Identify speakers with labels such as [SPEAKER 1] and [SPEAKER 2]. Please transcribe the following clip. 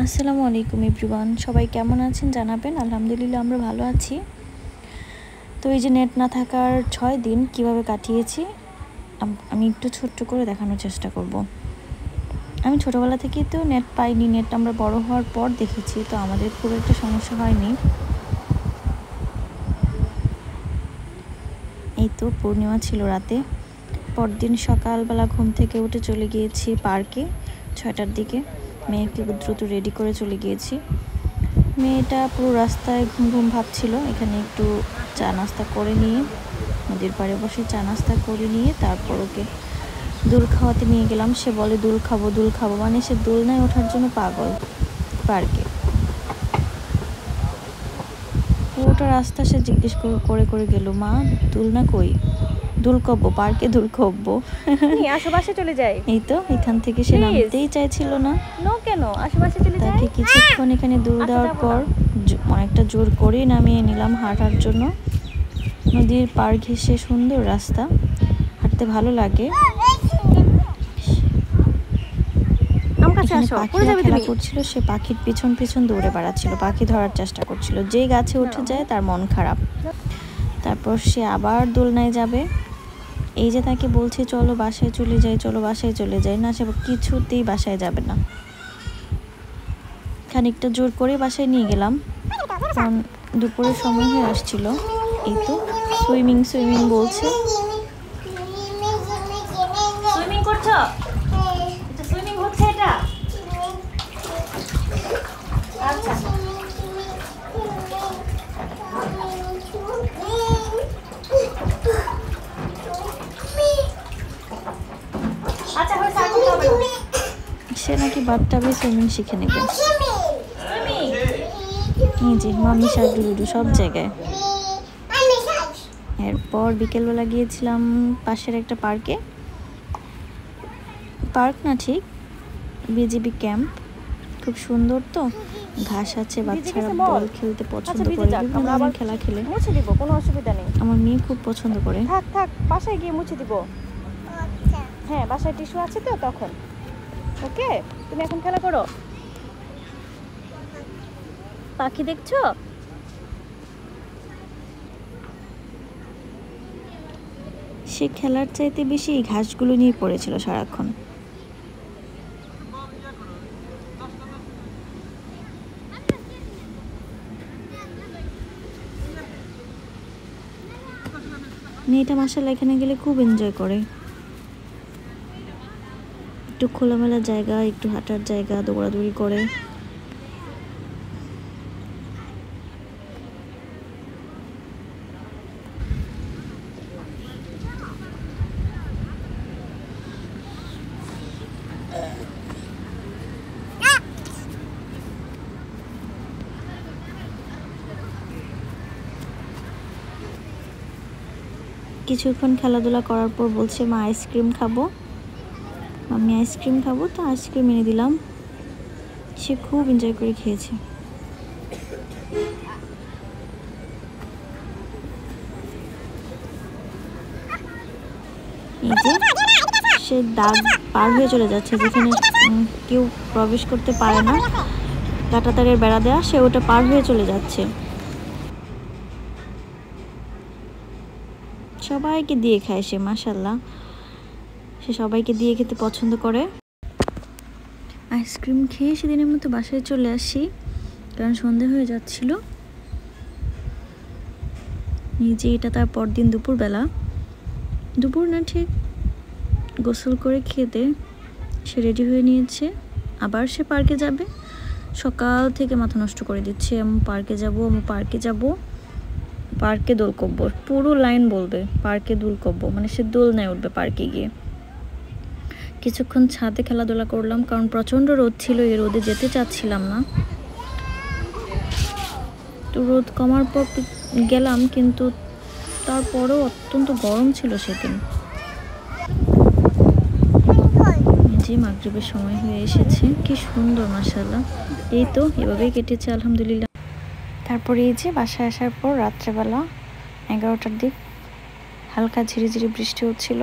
[SPEAKER 1] আসসালামু আলাইকুম এভরিওয়ান, সবাই কেমন আছেন জানাবেন। আলহামদুলিল্লাহ আমরা ভালো আছি। তো এই যে নেট না থাকার 6 দিন কিভাবে কাটিয়েছি আমি একটু ছোট্ট করে দেখানোর চেষ্টা করব। আমি ছোটোবেলা থেকেই তো নেট পাইনি, নেট আমরা বড় হওয়ার পর দেখেছি, তো আমাদের খুব একটা সমস্যা হয়নি। এই তো পূর্ণিমা ছিল রাতে, পরদিন সকালবেলা ঘুম থেকে উঠে চলে গিয়েছি পার্কে 6টার দিকে। মেয়েকে দ্রুত রেডি করে চলে গিয়েছি। মেয়েটা পুরো রাস্তায় ঘুম ঘুম ভাবছিল। এখানে একটু চা নাস্তা করে নিয়ে নদীর পাড়ে বসে চা নাস্তা করে নিয়ে তারপর ওকে দুল খাওয়াতে নিয়ে গেলাম। সে বলে দুল খাবো, মানে সে দোলনায় ওঠার জন্য পাগল। পার্কে পুরোটা রাস্তা সে জিজ্ঞেস করে করে গেল, মা দোলনা কই, দুল কব্বো, পার্কে দুল কব্বো।
[SPEAKER 2] আশেপাশে চলে যায়।
[SPEAKER 1] এই তো এখান থেকে সে নামতেই চাইছিল না।
[SPEAKER 2] কেন আশেপাশে চলে যায়?
[SPEAKER 1] তাকে কিছুক্ষণ এখানে দুল দেওয়ার পর অনেকটা জোর করেই নামিয়ে নিলাম হাঁটার জন্য। নদীর পাড় ঘেঁষে সুন্দর রাস্তা, হাঁটতে ভালো লাগে। পাখিরা খেলা করছিল, সে পাখির পিছন পিছন দৌড়ে বেড়াচ্ছিল, পাখি ধরার চেষ্টা করছিল। যে গাছে উঠে যায় তার মন খারাপ। তারপর সে আবার দোলনায় যাবে। এই যে তাকে বলছে চলো বাসায় চলে যাই, না সে কিছুতেই বাসায় যাবে না। খানিকটা জোর করে বাসায় নিয়ে গেলাম, কারণ দুপুরের সময় হয়ে আসছিল। এই তো সুইমিং বলছে।
[SPEAKER 2] সুইমিং করছো? এটা সুইমিং হচ্ছে এটা? আচ্ছা আচ্ছা হয়েছে, আর করতে হবে না।
[SPEAKER 1] সে নাকি বাথটাবে সুইমিং শিখে নেবে। এই যে মামি শাক সব জায়গায়। এরপর বিকেলবেলা গিয়েছিলাম পাশের একটা পার্কে। পার্ক না ঠিক, বিজিবি ক্যাম্প। খুব সুন্দর, তো ঘাস আছে, বাচ্চারা বল খেলতে পছন্দ করে, বিভিন্ন খেলা খেলে।
[SPEAKER 2] মুছে দিব, কোনো অসুবিধা নেই।
[SPEAKER 1] আমার মেয়ে খুব পছন্দ করে।
[SPEAKER 2] থাক বাসায় গিয়ে মুছে দিব। হ্যাঁ বাসায় টিস্যু আছে তো, তখন ওকে। তুমি এখন খেলা করো। পাখি দেখছো?
[SPEAKER 1] সে খেলার চাইতে বেশি এই ঘাসগুলো নিয়ে পড়েছিল সারাক্ষণ। মেয়েটা মাশাআল্লাহ এখানে গেলে খুব এনজয় করে। একটু খোলামেলা জায়গা, একটু হাঁটার জায়গা, দৌড়াদৌড়ি করে। কিছুক্ষণ খেলাধুলা করার পর বলছে মা আইসক্রিম খাবো। আমি আইসক্রিম খাবো, তো আইসক্রিম এনে দিলাম। সে খুব এনজয় করে খেয়েছে। এই যে সে দাগ পার হয়ে চলে যাচ্ছে, যেখানে কেউ প্রবেশ করতে পারে না, কাঁটাতারের বেড়া দেওয়া, সে ওটা পার হয়ে চলে যাচ্ছে। সবাইকে দিয়ে খায় সে, মাশাআল্লাহ সে সবাইকে দিয়ে খেতে পছন্দ করে। আইসক্রিম খেয়ে সেদিনের মতো বাসায় চলে আসি, কারণ সন্ধে হয়ে যাচ্ছিল। নিজে এটা তার পরদিন দুপুর না ঠিক, গোসল করে খেতে সে রেডি হয়ে নিয়েছে। আবার সে পার্কে যাবে। সকাল থেকে মাথা নষ্ট করে দিচ্ছে, আমি পার্কে যাব, পার্কে দোল কব্বো, পুরো লাইন বলবে পার্কে দোল কব্বো, মানে সে দোলনায় উঠবে পার্কে গিয়ে। কিছুক্ষণ ছাদে খেলাধুলা করলাম, কারণ প্রচণ্ড রোদ ছিল, এই রোদে যেতে চাচ্ছিলাম না। তো রোদ কমার পর গেলাম, কিন্তু তারপরেও অত্যন্ত গরম ছিল সেদিন। যে মাগরিবের সময় হয়ে এসেছে, কি সুন্দর মাশাআল্লাহ। এই তো এভাবেই কেটেছে আলহামদুলিল্লাহ। তারপরে এই যে বাসায় আসার পর রাত্রেবেলা 11টার দিক হালকা ঝিরিঝিরি বৃষ্টি হচ্ছিল।